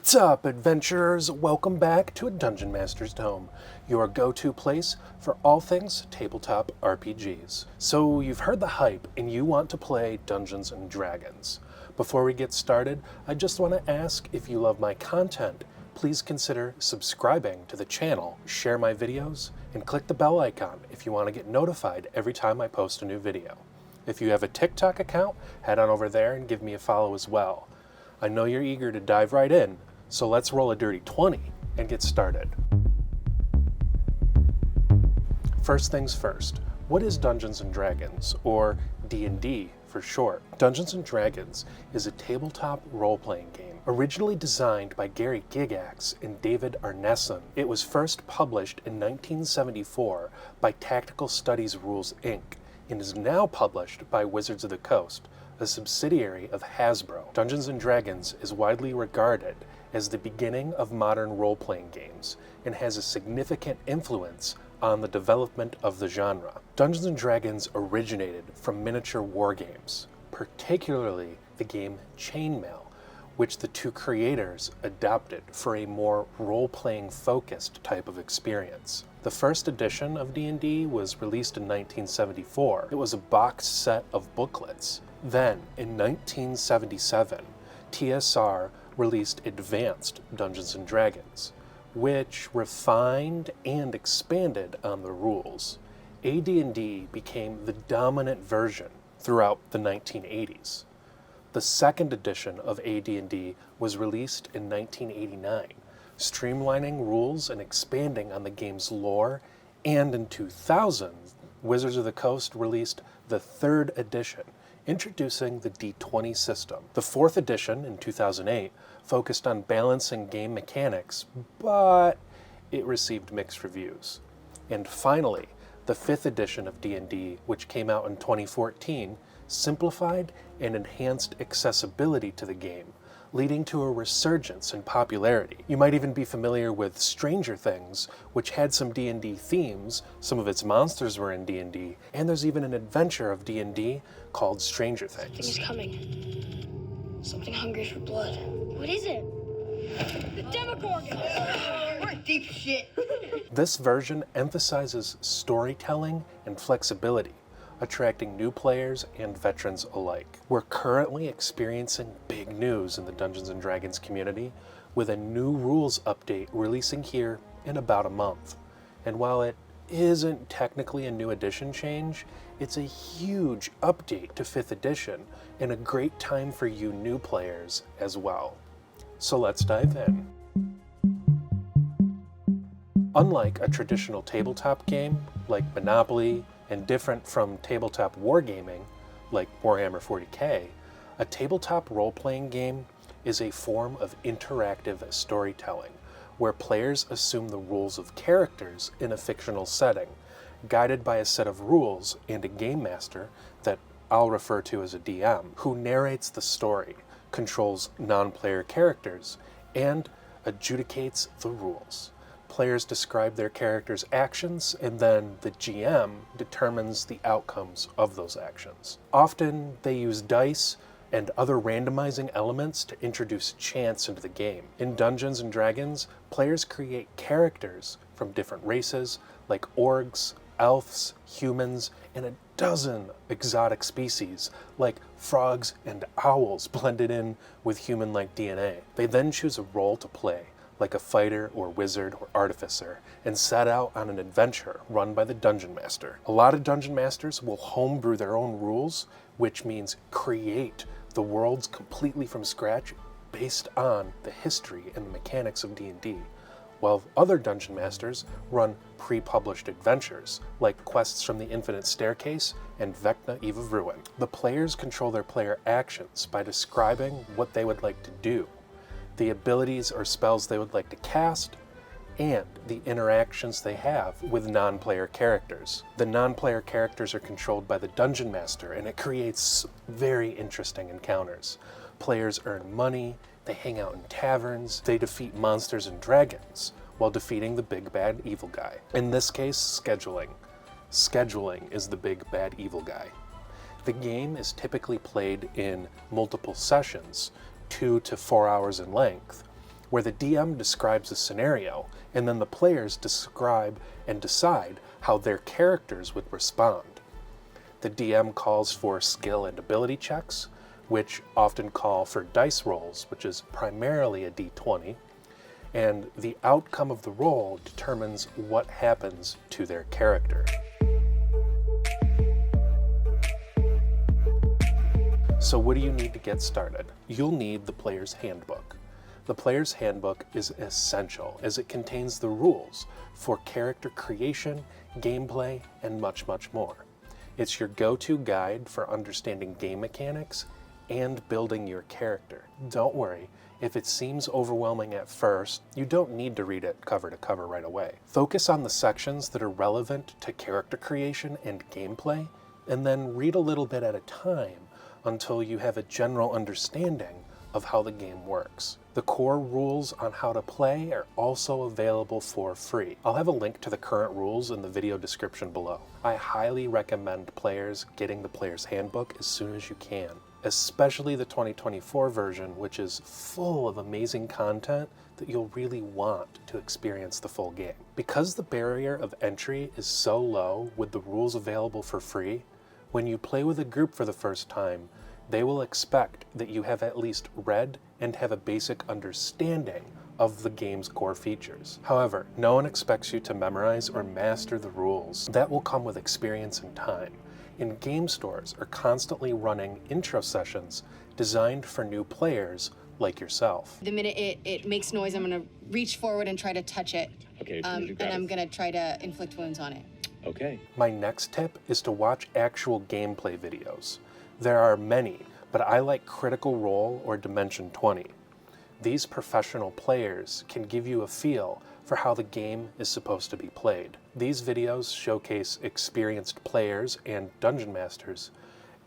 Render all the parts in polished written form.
What's up, adventurers? Welcome back to A Dungeon Master's Home, your go-to place for all things tabletop RPGs. So you've heard the hype and you want to play Dungeons and Dragons. Before we get started, I just want to ask if you love my content, please consider subscribing to the channel, share my videos, and click the bell icon if you want to get notified every time I post a new video. If you have a TikTok account, head on over there and give me a follow as well. I know you're eager to dive right in, so let's roll a dirty 20 and get started. First things first, what is Dungeons & Dragons, or D&D for short? Dungeons & Dragons is a tabletop role-playing game. Originally designed by Gary Gygax and David Arneson, it was first published in 1974 by Tactical Studies Rules Inc. and is now published by Wizards of the Coast, a subsidiary of Hasbro. Dungeons & Dragons is widely regarded as the beginning of modern role-playing games and has a significant influence on the development of the genre. Dungeons & Dragons originated from miniature war games, particularly the game Chainmail, which the two creators adopted for a more role-playing focused type of experience. The first edition of D&D was released in 1974. It was a boxed set of booklets. Then, in 1977, TSR released Advanced Dungeons & Dragons, which refined and expanded on the rules. AD&D became the dominant version throughout the 1980s. The second edition of AD&D was released in 1989, streamlining rules and expanding on the game's lore, and in 2000, Wizards of the Coast released the third edition, introducing the D20 system. The fourth edition, in 2008, focused on balancing game mechanics, but it received mixed reviews. And finally, the fifth edition of D&D, which came out in 2014, simplified and enhanced accessibility to the game, leading to a resurgence in popularity. You might even be familiar with Stranger Things, which had some D&D themes. Some of its monsters were in D&D, and there's even an adventure of D&D called Stranger Things. Something is coming. Something hungry for blood. What is it? The Demogorgon! We're in deep shit. This version emphasizes storytelling and flexibility, attracting new players and veterans alike. We're currently experiencing big news in the Dungeons & Dragons community, with a new rules update releasing here in about a month. And while it isn't technically a new edition change, it's a huge update to 5th edition and a great time for you new players as well. So let's dive in. Unlike a traditional tabletop game like Monopoly, and different from tabletop wargaming, like Warhammer 40k, a tabletop role-playing game is a form of interactive storytelling, where players assume the roles of characters in a fictional setting, guided by a set of rules and a game master that I'll refer to as a DM, who narrates the story, controls non-player characters, and adjudicates the rules. Players describe their characters' actions, and then the GM determines the outcomes of those actions. Often, they use dice and other randomizing elements to introduce chance into the game. In Dungeons & Dragons, players create characters from different races, like orcs, elves, humans, and a dozen exotic species, like frogs and owls blended in with human-like DNA. They then choose a role to play, like a fighter or wizard or artificer, and set out on an adventure run by the Dungeon Master. A lot of Dungeon Masters will homebrew their own rules, which means create the worlds completely from scratch based on the history and the mechanics of D&D, while other Dungeon Masters run pre-published adventures, like Quests from the Infinite Staircase and Vecna Eve of Ruin. The players control their player actions by describing what they would like to do, the abilities or spells they would like to cast, and the interactions they have with non-player characters. The non-player characters are controlled by the Dungeon Master, and it creates very interesting encounters. Players earn money, they hang out in taverns, they defeat monsters and dragons, while defeating the big bad evil guy. In this case, scheduling. Scheduling is the big bad evil guy. The game is typically played in multiple sessions, 2 to 4 hours in length, where the DM describes a scenario, and then the players describe and decide how their characters would respond. The DM calls for skill and ability checks, which often call for dice rolls, which is primarily a d20, and the outcome of the roll determines what happens to their character. So what do you need to get started? You'll need the Player's Handbook. The Player's Handbook is essential as it contains the rules for character creation, gameplay, and much, much more. It's your go-to guide for understanding game mechanics and building your character. Don't worry, if it seems overwhelming at first, you don't need to read it cover to cover right away. Focus on the sections that are relevant to character creation and gameplay, and then read a little bit at a time until you have a general understanding of how the game works. The core rules on how to play are also available for free. I'll have a link to the current rules in the video description below. I highly recommend players getting the Player's Handbook as soon as you can, especially the 2024 version, which is full of amazing content that you'll really want to experience the full game. Because the barrier of entry is so low with the rules available for free, when you play with a group for the first time, they will expect that you have at least read and have a basic understanding of the game's core features. However, no one expects you to memorize or master the rules. That will come with experience and time. And game stores are constantly running intro sessions designed for new players like yourself. The minute it makes noise, I'm gonna reach forward and try to touch it. Okay, and I'm gonna try to inflict wounds on it. Okay. My next tip is to watch actual gameplay videos. There are many, but I like Critical Role or Dimension 20. These professional players can give you a feel for how the game is supposed to be played. These videos showcase experienced players and dungeon masters,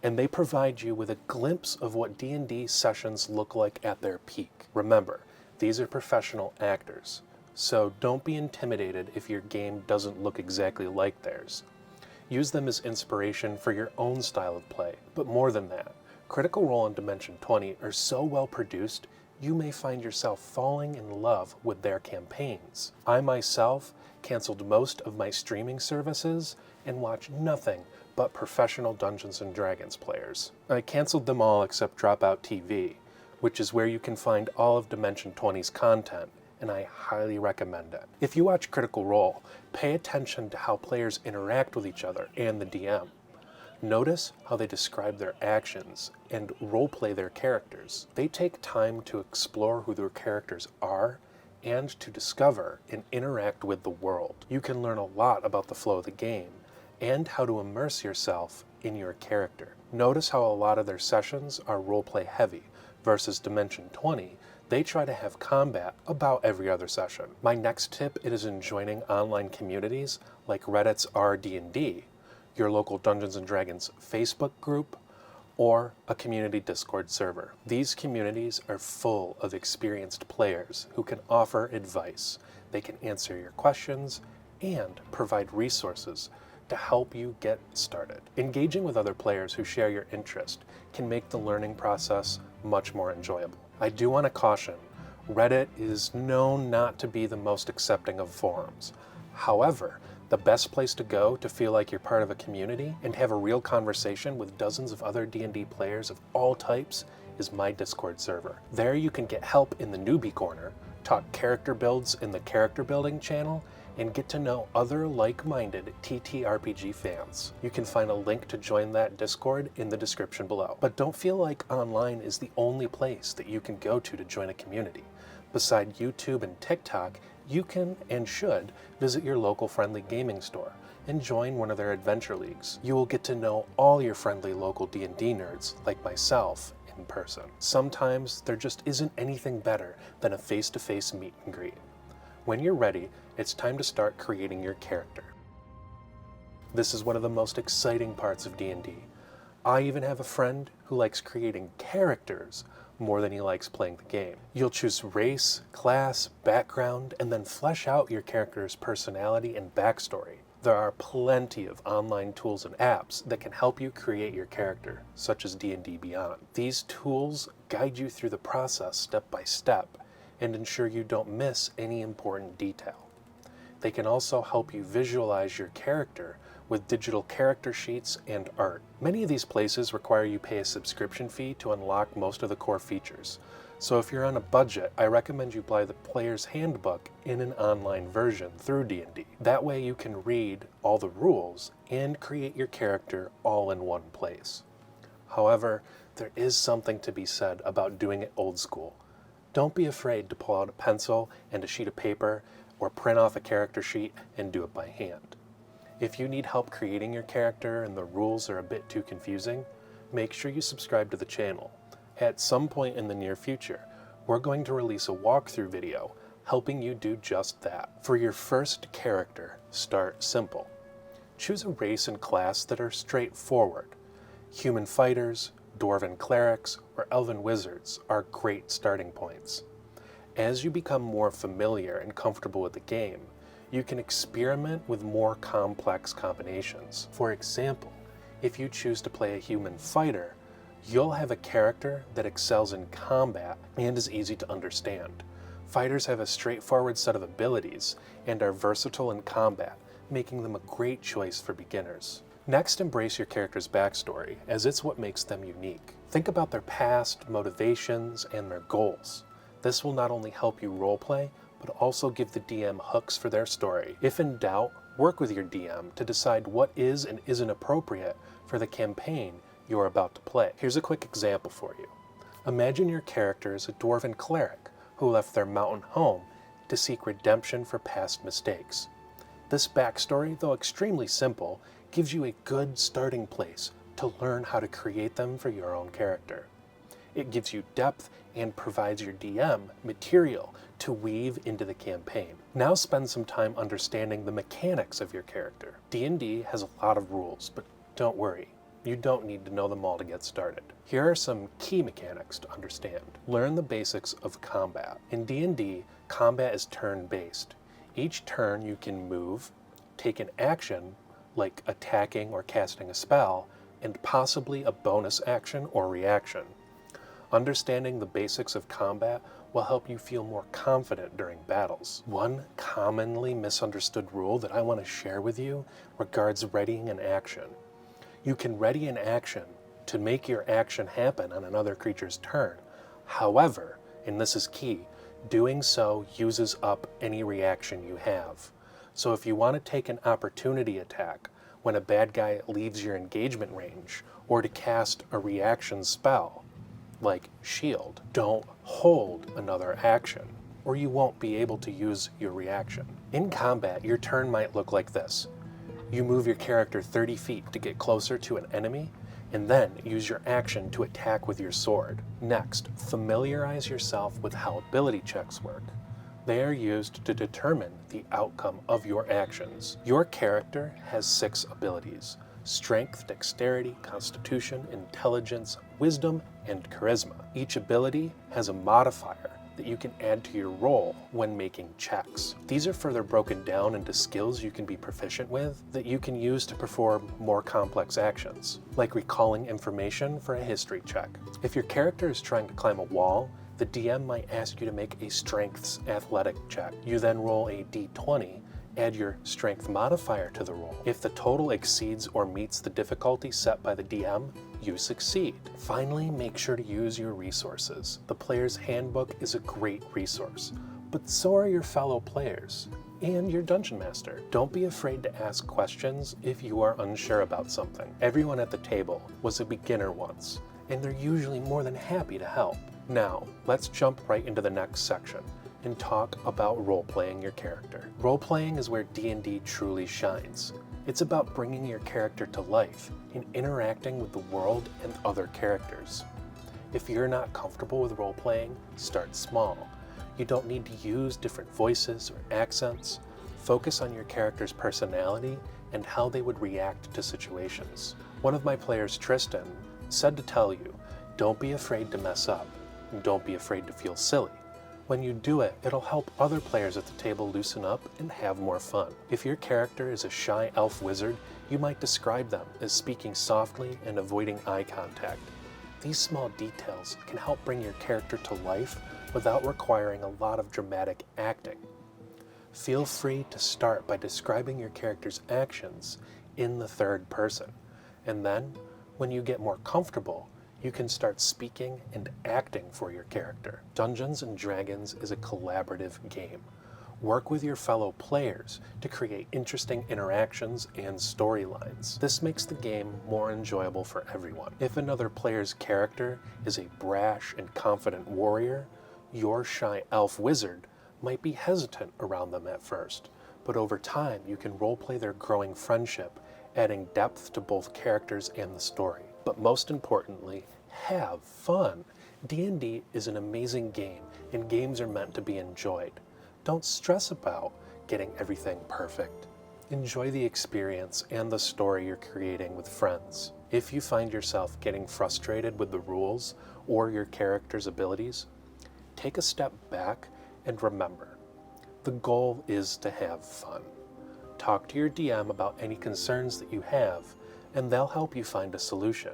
and they provide you with a glimpse of what D&D sessions look like at their peak. Remember, these are professional actors, so don't be intimidated if your game doesn't look exactly like theirs. Use them as inspiration for your own style of play, but more than that, Critical Role and Dimension 20 are so well produced, you may find yourself falling in love with their campaigns. I myself canceled most of my streaming services and watched nothing but professional Dungeons & Dragons players. I canceled them all except Dropout TV, which is where you can find all of Dimension 20's content, and I highly recommend it. If you watch Critical Role, pay attention to how players interact with each other and the DM. Notice how they describe their actions and roleplay their characters. They take time to explore who their characters are and to discover and interact with the world. You can learn a lot about the flow of the game and how to immerse yourself in your character. Notice how a lot of their sessions are roleplay heavy versus Dimension 20. They try to have combat about every other session. My next tip is in joining online communities like Reddit's RD&D, your local Dungeons & Dragons Facebook group, or a community Discord server. These communities are full of experienced players who can offer advice. They can answer your questions and provide resources to help you get started. Engaging with other players who share your interest can make the learning process much more enjoyable. I do want to caution, Reddit is known not to be the most accepting of forums. However, the best place to go to feel like you're part of a community and have a real conversation with dozens of other D&D players of all types is my Discord server. There you can get help in the newbie corner, talk character builds in the character building channel, and get to know other like-minded TTRPG fans. You can find a link to join that Discord in the description below. But don't feel like online is the only place that you can go to join a community. Beside YouTube and TikTok, you can and should visit your local friendly gaming store and join one of their adventure leagues. You will get to know all your friendly local D&D nerds like myself in person. Sometimes there just isn't anything better than a face-to-face meet and greet. When you're ready, it's time to start creating your character. This is one of the most exciting parts of D&D. I even have a friend who likes creating characters more than he likes playing the game. You'll choose race, class, background, and then flesh out your character's personality and backstory. There are plenty of online tools and apps that can help you create your character, such as D&D Beyond. These tools guide you through the process step by step and ensure you don't miss any important detail. They can also help you visualize your character with digital character sheets and art. Many of these places require you pay a subscription fee to unlock most of the core features. So if you're on a budget, I recommend you buy the Player's Handbook in an online version through D&D. That way you can read all the rules and create your character all in one place. However, there is something to be said about doing it old school. Don't be afraid to pull out a pencil and a sheet of paper or print off a character sheet and do it by hand. If you need help creating your character and the rules are a bit too confusing, make sure you subscribe to the channel. At some point in the near future, we're going to release a walkthrough video helping you do just that. For your first character, start simple. Choose a race and class that are straightforward. Human fighters, dwarven clerics, or elven wizards are great starting points. As you become more familiar and comfortable with the game, you can experiment with more complex combinations. For example, if you choose to play a human fighter, you'll have a character that excels in combat and is easy to understand. Fighters have a straightforward set of abilities and are versatile in combat, making them a great choice for beginners. Next, embrace your character's backstory, as it's what makes them unique. Think about their past, motivations, and their goals. This will not only help you roleplay, but also give the DM hooks for their story. If in doubt, work with your DM to decide what is and isn't appropriate for the campaign you're about to play. Here's a quick example for you. Imagine your character is a dwarven cleric who left their mountain home to seek redemption for past mistakes. This backstory, though extremely simple, gives you a good starting place to learn how to create them for your own character. It gives you depth and provides your DM material to weave into the campaign. Now spend some time understanding the mechanics of your character. D&D has a lot of rules, but don't worry, you don't need to know them all to get started. Here are some key mechanics to understand. Learn the basics of combat. In D&D, combat is turn-based. Each turn you can move, take an action, like attacking or casting a spell, and possibly a bonus action or reaction. Understanding the basics of combat will help you feel more confident during battles. One commonly misunderstood rule that I want to share with you regards readying an action. You can ready an action to make your action happen on another creature's turn. However, and this is key, doing so uses up any reaction you have. So if you want to take an opportunity attack when a bad guy leaves your engagement range, or to cast a reaction spell, like shield, don't hold another action, or you won't be able to use your reaction. In combat, your turn might look like this. You move your character 30 feet to get closer to an enemy, and then use your action to attack with your sword. Next, familiarize yourself with how ability checks work. They are used to determine the outcome of your actions. Your character has 6 abilities: strength, dexterity, constitution, intelligence, wisdom, and charisma. Each ability has a modifier that you can add to your roll when making checks. These are further broken down into skills you can be proficient with that you can use to perform more complex actions, like recalling information for a history check. If your character is trying to climb a wall, the DM might ask you to make a strengths athletic check. You then roll a d20, add your strength modifier to the roll. If the total exceeds or meets the difficulty set by the DM, you succeed. Finally, make sure to use your resources. The Player's Handbook is a great resource, but so are your fellow players and your dungeon master. Don't be afraid to ask questions if you are unsure about something. Everyone at the table was a beginner once, and they're usually more than happy to help. Now, let's jump right into the next section and talk about role-playing your character. Role-playing is where D&D truly shines. It's about bringing your character to life and interacting with the world and other characters. If you're not comfortable with role-playing, start small. You don't need to use different voices or accents. Focus on your character's personality and how they would react to situations. One of my players, Tristan, said to tell you, don't be afraid to mess up, and don't be afraid to feel silly. When you do it, it'll help other players at the table loosen up and have more fun. If your character is a shy elf wizard, you might describe them as speaking softly and avoiding eye contact. These small details can help bring your character to life without requiring a lot of dramatic acting. Feel free to start by describing your character's actions in the third person, and then, when you get more comfortable, you can start speaking and acting for your character. Dungeons & Dragons is a collaborative game. Work with your fellow players to create interesting interactions and storylines. This makes the game more enjoyable for everyone. If another player's character is a brash and confident warrior, your shy elf wizard might be hesitant around them at first, but over time you can roleplay their growing friendship, adding depth to both characters and the story. But most importantly, have fun. D&D is an amazing game, and games are meant to be enjoyed. Don't stress about getting everything perfect. Enjoy the experience and the story you're creating with friends. If you find yourself getting frustrated with the rules or your character's abilities, take a step back and remember, the goal is to have fun. Talk to your DM about any concerns that you have, and they'll help you find a solution.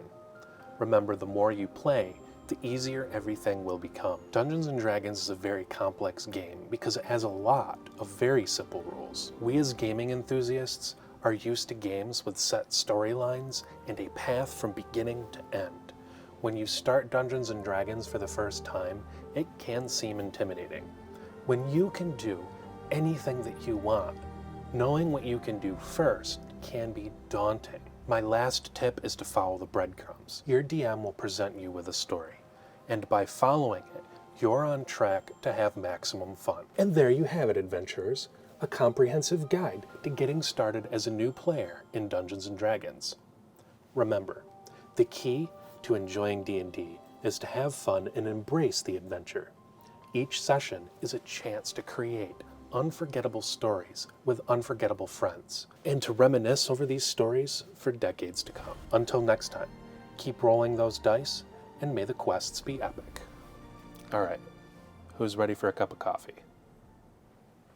Remember, the more you play, the easier everything will become. Dungeons & Dragons is a very complex game because it has a lot of very simple rules. We as gaming enthusiasts are used to games with set storylines and a path from beginning to end. When you start Dungeons & Dragons for the first time, it can seem intimidating. When you can do anything that you want, knowing what you can do first can be daunting. My last tip is to follow the breadcrumbs. Your DM will present you with a story, and by following it, you're on track to have maximum fun. And there you have it, adventurers, a comprehensive guide to getting started as a new player in Dungeons & Dragons. Remember, the key to enjoying D&D is to have fun and embrace the adventure. Each session is a chance to create unforgettable stories with unforgettable friends, and to reminisce over these stories for decades to come. Until next time, keep rolling those dice, and may the quests be epic. Alright, who's ready for a cup of coffee?